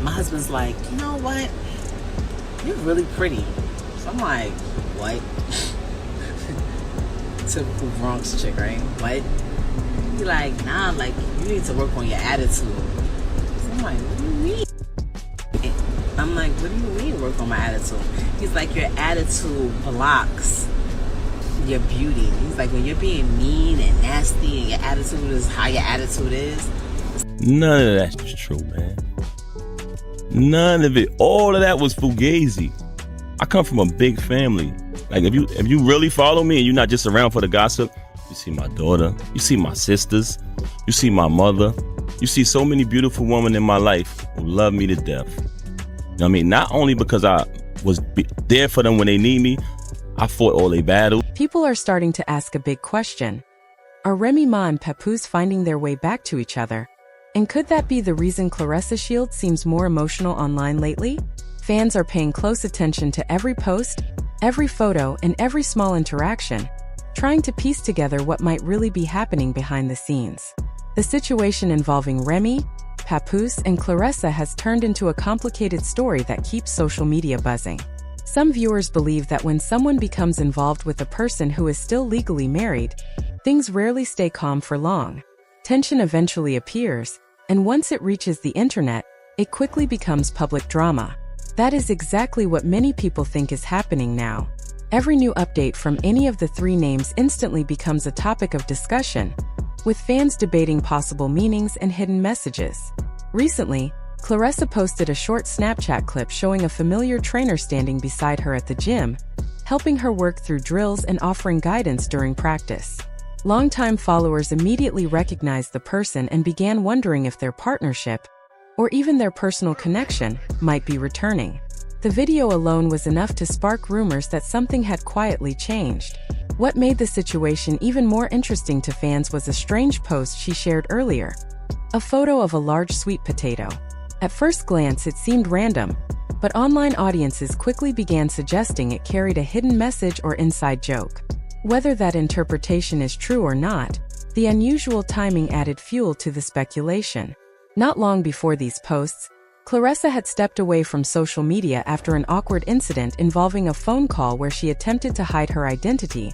my husband's like, you know what? You're really pretty. So I'm like, what? Typical Bronx chick, right? What? He like, nah, like, you need to work on your attitude. So I'm like, what do you mean? I'm like, what do you mean work on my attitude? He's like, your attitude blocks your beauty. He's like, when you're being mean and nasty and your attitude is how your attitude is. None of that's true, man. None of it. All of that was fugazi. I come from a big family. Like, if you really follow me and you're not just around for the gossip, you see my daughter, you see my sisters, you see my mother, you see so many beautiful women in my life who love me to death. You know what I mean? Not only because I was there for them when they need me, I fought all their battles. People are starting to ask a big question. Are Remy Ma and Papoose finding their way back to each other? And could that be the reason Claressa Shields seems more emotional online lately? Fans are paying close attention to every post, every photo, and every small interaction, trying to piece together what might really be happening behind the scenes. The situation involving Remy, Papoose, and Claressa has turned into a complicated story that keeps social media buzzing. Some viewers believe that when someone becomes involved with a person who is still legally married, things rarely stay calm for long. Tension eventually appears, and once it reaches the internet, it quickly becomes public drama. That is exactly what many people think is happening now. Every new update from any of the three names instantly becomes a topic of discussion, with fans debating possible meanings and hidden messages. Recently, Claressa posted a short Snapchat clip showing a familiar trainer standing beside her at the gym, helping her work through drills and offering guidance during practice. Longtime followers immediately recognized the person and began wondering if their partnership, or even their personal connection, might be returning. The video alone was enough to spark rumors that something had quietly changed. What made the situation even more interesting to fans was a strange post she shared earlier. A photo of a large sweet potato. At first glance, it seemed random, but online audiences quickly began suggesting it carried a hidden message or inside joke. Whether that interpretation is true or not, the unusual timing added fuel to the speculation. Not long before these posts, Claressa had stepped away from social media after an awkward incident involving a phone call where she attempted to hide her identity,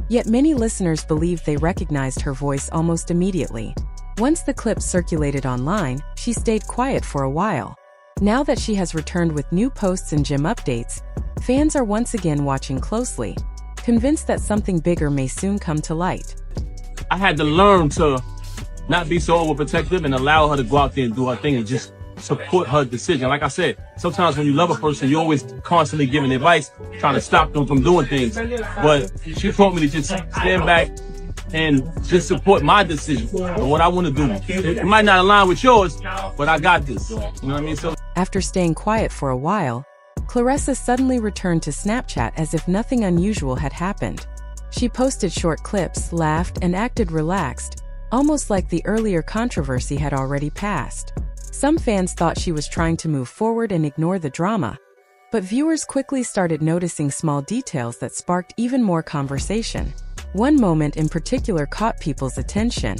yet many listeners believed they recognized her voice almost immediately. Once the clip circulated online, she stayed quiet for a while. Now that she has returned with new posts and gym updates, fans are once again watching closely, convinced that something bigger may soon come to light. I had to learn to not be so overprotective and allow her to go out there and do her thing and just support her decision. Like I said, sometimes when you love a person, you're always constantly giving advice, trying to stop them from doing things. But she taught me to just stand back and just support my decision and what I want to do. It might not align with yours, but I got this. You know what I mean? So after staying quiet for a while, Claressa suddenly returned to Snapchat as if nothing unusual had happened. She posted short clips, laughed, and acted relaxed, almost like the earlier controversy had already passed. Some fans thought she was trying to move forward and ignore the drama, but viewers quickly started noticing small details that sparked even more conversation. One moment in particular caught people's attention.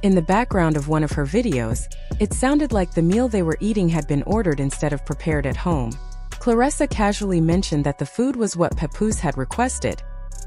In the background of one of her videos, it sounded like the meal they were eating had been ordered instead of prepared at home. Claressa casually mentioned that the food was what Papoose had requested,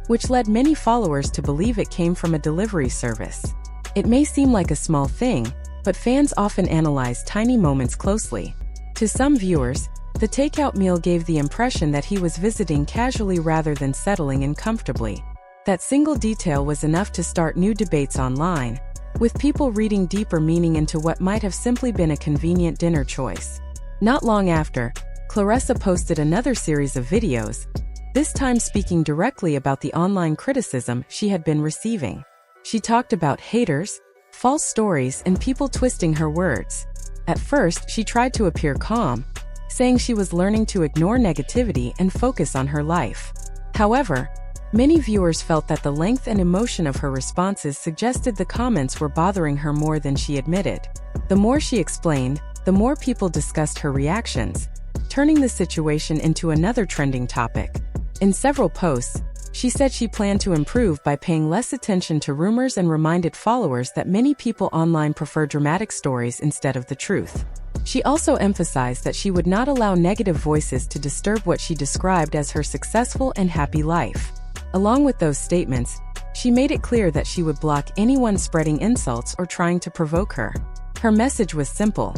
which led many followers to believe it came from a delivery service. It may seem like a small thing, but fans often analyze tiny moments closely. To some viewers, the takeout meal gave the impression that he was visiting casually rather than settling in comfortably. That single detail was enough to start new debates online, with people reading deeper meaning into what might have simply been a convenient dinner choice. Not long after, Claressa posted another series of videos, this time speaking directly about the online criticism she had been receiving. She talked about haters, false stories, and people twisting her words. At first, she tried to appear calm, saying she was learning to ignore negativity and focus on her life. However, many viewers felt that the length and emotion of her responses suggested the comments were bothering her more than she admitted. The more she explained, the more people discussed her reactions, turning the situation into another trending topic. In several posts, She said she planned to improve by paying less attention to rumors and reminded followers that many people online prefer dramatic stories instead of the truth. She also emphasized that she would not allow negative voices to disturb what she described as her successful and happy life. Along with those statements, she made it clear that she would block anyone spreading insults or trying to provoke her. Her message was simple.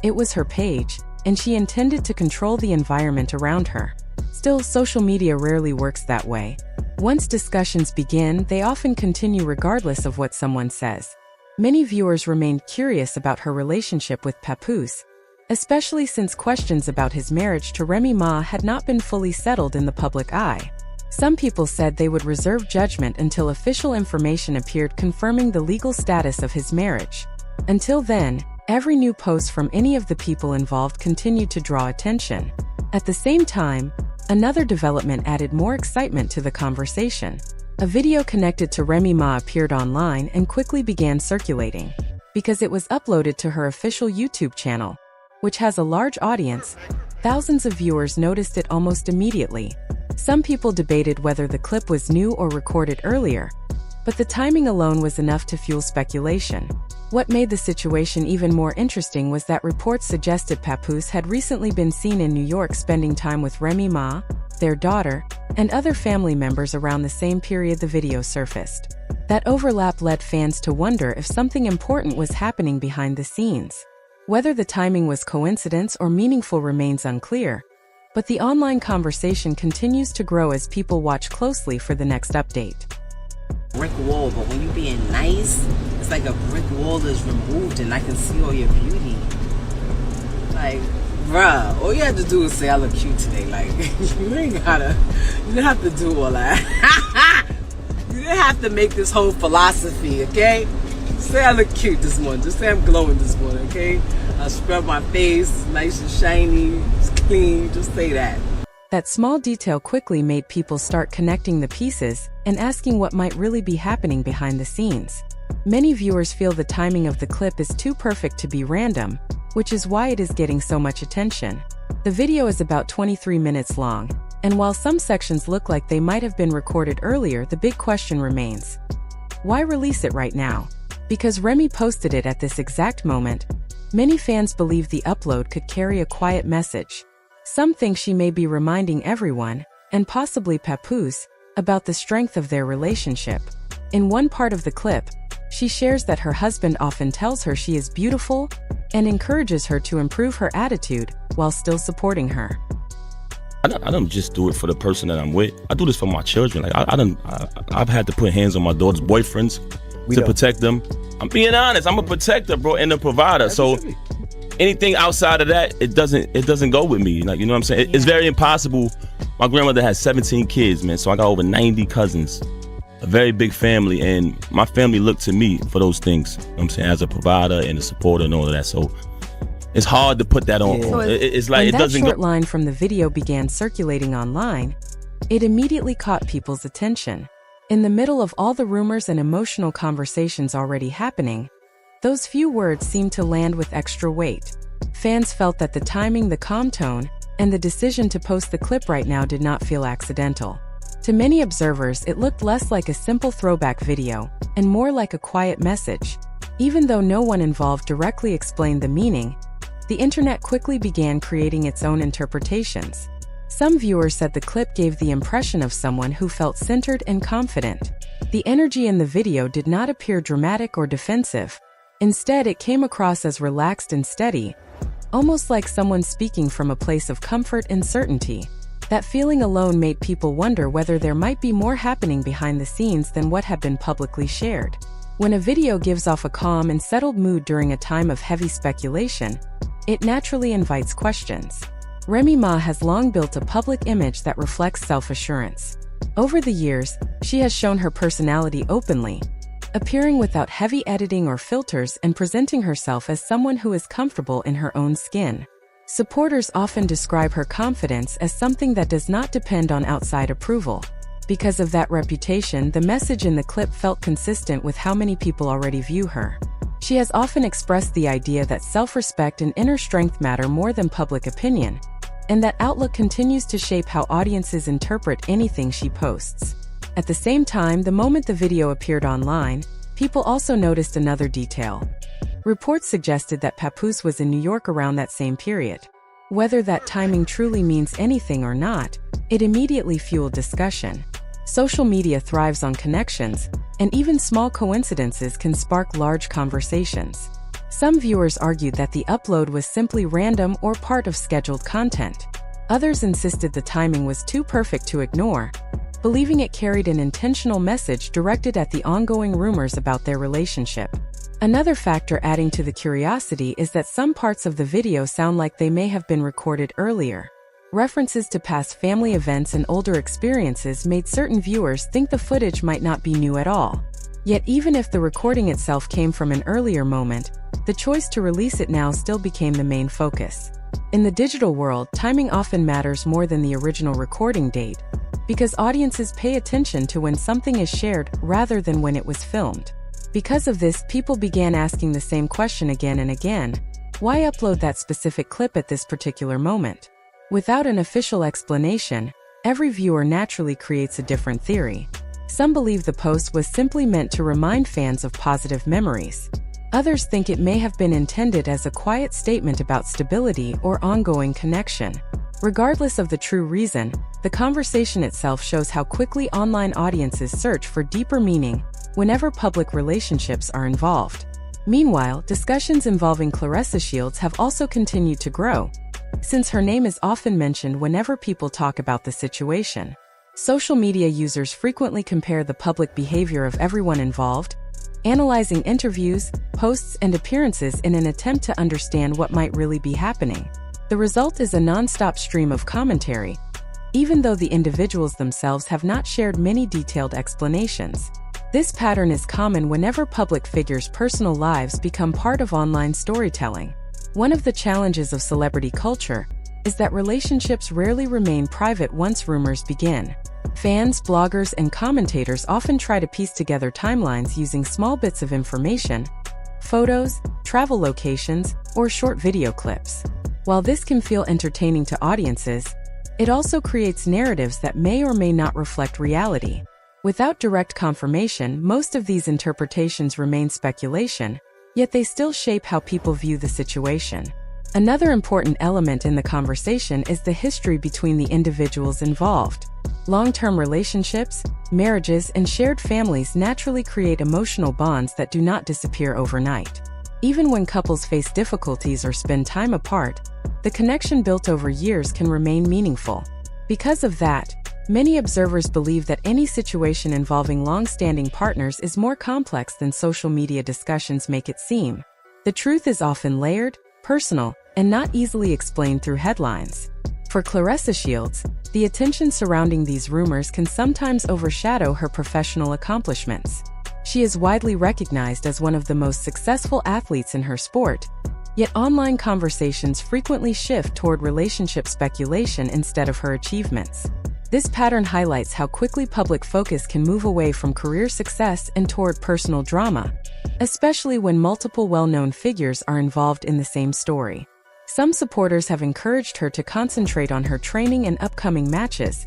It was her page, and she intended to control the environment around her. Still, social media rarely works that way. Once discussions begin, they often continue regardless of what someone says. Many viewers remained curious about her relationship with Papoose, especially since questions about his marriage to Remy Ma had not been fully settled in the public eye. Some people said they would reserve judgment until official information appeared confirming the legal status of his marriage. Until then, every new post from any of the people involved continued to draw attention. At the same time, another development added more excitement to the conversation. A video connected to Remy Ma appeared online and quickly began circulating. Because it was uploaded to her official YouTube channel, which has a large audience, thousands of viewers noticed it almost immediately. Some people debated whether the clip was new or recorded earlier, but the timing alone was enough to fuel speculation. What made the situation even more interesting was that reports suggested Papoose had recently been seen in New York spending time with Remy Ma, their daughter, and other family members around the same period the video surfaced. That overlap led fans to wonder if something important was happening behind the scenes. Whether the timing was coincidence or meaningful remains unclear, but the online conversation continues to grow as people watch closely for the next update. Brick wall, but when you're being nice, it's like a brick wall is removed and I can see all your beauty. Like, bruh, all you have to do is say I look cute today. Like, you didn't have to do all that. You didn't have to make this whole philosophy, okay? Say I look cute this morning. Just say I'm glowing this morning, okay? I scrub my face, nice and shiny, it's clean. Just say that. That small detail quickly made people start connecting the pieces and asking what might really be happening behind the scenes. Many viewers feel the timing of the clip is too perfect to be random, which is why it is getting so much attention. The video is about 23 minutes long, and while some sections look like they might have been recorded earlier, the big question remains. Why release it right now? Because Remy posted it at this exact moment, many fans believe the upload could carry a quiet message. Some think she may be reminding everyone, and possibly Papoose, about the strength of their relationship. In one part of the clip, she shares that her husband often tells her she is beautiful and encourages her to improve her attitude while still supporting her. I don't just do it for the person that I'm with. I do this for my children. Like I've had to put hands on my daughter's boyfriends to protect them. I'm being honest. I'm a protector, bro, and a provider. So anything outside of that, it doesn't go with me. Like, you know what I'm saying? It's very impossible. My grandmother has 17 kids, man. So I got over 90 cousins, a very big family, and my family looked to me for those things. You know what I'm saying? As a provider and a supporter and all of that. So it's hard to put that on. So it's like it doesn't go. When that short go. line from the video began circulating online, it immediately caught people's attention. In the middle of all the rumors and emotional conversations already happening, those few words seemed to land with extra weight. Fans felt that the timing, the calm tone, and the decision to post the clip right now did not feel accidental. To many observers, it looked less like a simple throwback video and more like a quiet message. Even though no one involved directly explained the meaning, the internet quickly began creating its own interpretations. Some viewers said the clip gave the impression of someone who felt centered and confident. The energy in the video did not appear dramatic or defensive. Instead, it came across as relaxed and steady, almost like someone speaking from a place of comfort and certainty. That feeling alone made people wonder whether there might be more happening behind the scenes than what had been publicly shared. When a video gives off a calm and settled mood during a time of heavy speculation, it naturally invites questions. Remy Ma has long built a public image that reflects self-assurance. Over the years, she has shown her personality openly, appearing without heavy editing or filters and presenting herself as someone who is comfortable in her own skin. Supporters often describe her confidence as something that does not depend on outside approval. Because of that reputation, the message in the clip felt consistent with how many people already view her. She has often expressed the idea that self-respect and inner strength matter more than public opinion, and that outlook continues to shape how audiences interpret anything she posts. At the same time, the moment the video appeared online, people also noticed another detail. Reports suggested that Papoose was in New York around that same period. Whether that timing truly means anything or not, it immediately fueled discussion. Social media thrives on connections, and even small coincidences can spark large conversations. Some viewers argued that the upload was simply random or part of scheduled content. Others insisted the timing was too perfect to ignore, believing it carried an intentional message directed at the ongoing rumors about their relationship. Another factor adding to the curiosity is that some parts of the video sound like they may have been recorded earlier. References to past family events and older experiences made certain viewers think the footage might not be new at all. Yet even if the recording itself came from an earlier moment, the choice to release it now still became the main focus. In the digital world, timing often matters more than the original recording date, because audiences pay attention to when something is shared rather than when it was filmed. Because of this, people began asking the same question again and again: why upload that specific clip at this particular moment? Without an official explanation, every viewer naturally creates a different theory. Some believe the post was simply meant to remind fans of positive memories. Others think it may have been intended as a quiet statement about stability or ongoing connection. Regardless of the true reason, the conversation itself shows how quickly online audiences search for deeper meaning whenever public relationships are involved. Meanwhile, discussions involving Claressa Shields have also continued to grow, since her name is often mentioned whenever people talk about the situation. Social media users frequently compare the public behavior of everyone involved, analyzing interviews, posts, and appearances in an attempt to understand what might really be happening. The result is a non-stop stream of commentary, even though the individuals themselves have not shared many detailed explanations. This pattern is common whenever public figures' personal lives become part of online storytelling. One of the challenges of celebrity culture is that relationships rarely remain private once rumors begin. Fans, bloggers, and commentators often try to piece together timelines using small bits of information, photos, travel locations, or short video clips. While this can feel entertaining to audiences, it also creates narratives that may or may not reflect reality. Without direct confirmation, most of these interpretations remain speculation, yet they still shape how people view the situation. Another important element in the conversation is the history between the individuals involved. Long-term relationships, marriages, and shared families naturally create emotional bonds that do not disappear overnight. Even when couples face difficulties or spend time apart, the connection built over years can remain meaningful. Because of that, many observers believe that any situation involving long-standing partners is more complex than social media discussions make it seem. The truth is often layered, personal, and not easily explained through headlines. For Claressa Shields, the attention surrounding these rumors can sometimes overshadow her professional accomplishments. She is widely recognized as one of the most successful athletes in her sport, yet online conversations frequently shift toward relationship speculation instead of her achievements. This pattern highlights how quickly public focus can move away from career success and toward personal drama, especially when multiple well-known figures are involved in the same story. Some supporters have encouraged her to concentrate on her training and upcoming matches,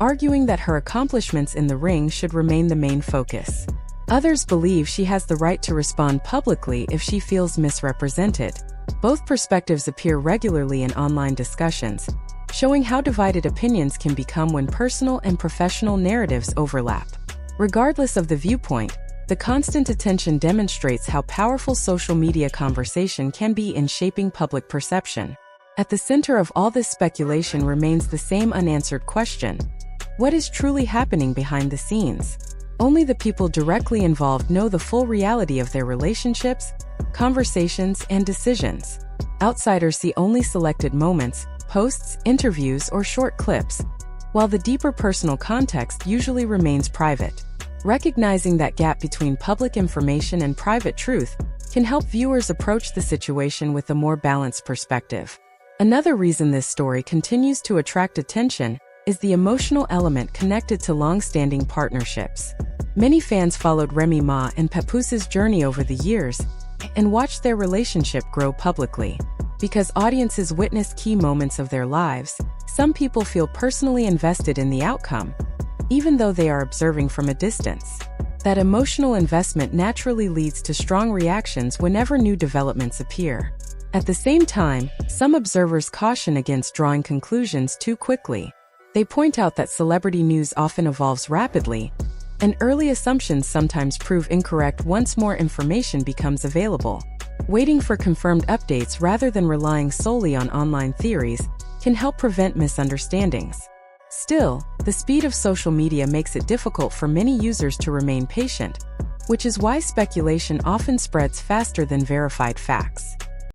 arguing that her accomplishments in the ring should remain the main focus. Others believe she has the right to respond publicly if she feels misrepresented. Both perspectives appear regularly in online discussions, showing how divided opinions can become when personal and professional narratives overlap. Regardless of the viewpoint, the constant attention demonstrates how powerful social media conversation can be in shaping public perception. At the center of all this speculation remains the same unanswered question: what is truly happening behind the scenes? Only the people directly involved know the full reality of their relationships, conversations, and decisions. Outsiders see only selected moments, posts, interviews, or short clips, while the deeper personal context usually remains private. Recognizing that gap between public information and private truth can help viewers approach the situation with a more balanced perspective. Another reason this story continues to attract attention is the emotional element connected to long-standing partnerships. Many fans followed Remy Ma and Papoose's journey over the years and watched their relationship grow publicly. Because audiences witness key moments of their lives, some people feel personally invested in the outcome, even though they are observing from a distance. That emotional investment naturally leads to strong reactions whenever new developments appear. At the same time, some observers caution against drawing conclusions too quickly. They point out that celebrity news often evolves rapidly, and early assumptions sometimes prove incorrect once more information becomes available. Waiting for confirmed updates rather than relying solely on online theories can help prevent misunderstandings. Still, the speed of social media makes it difficult for many users to remain patient, which is why speculation often spreads faster than verified facts.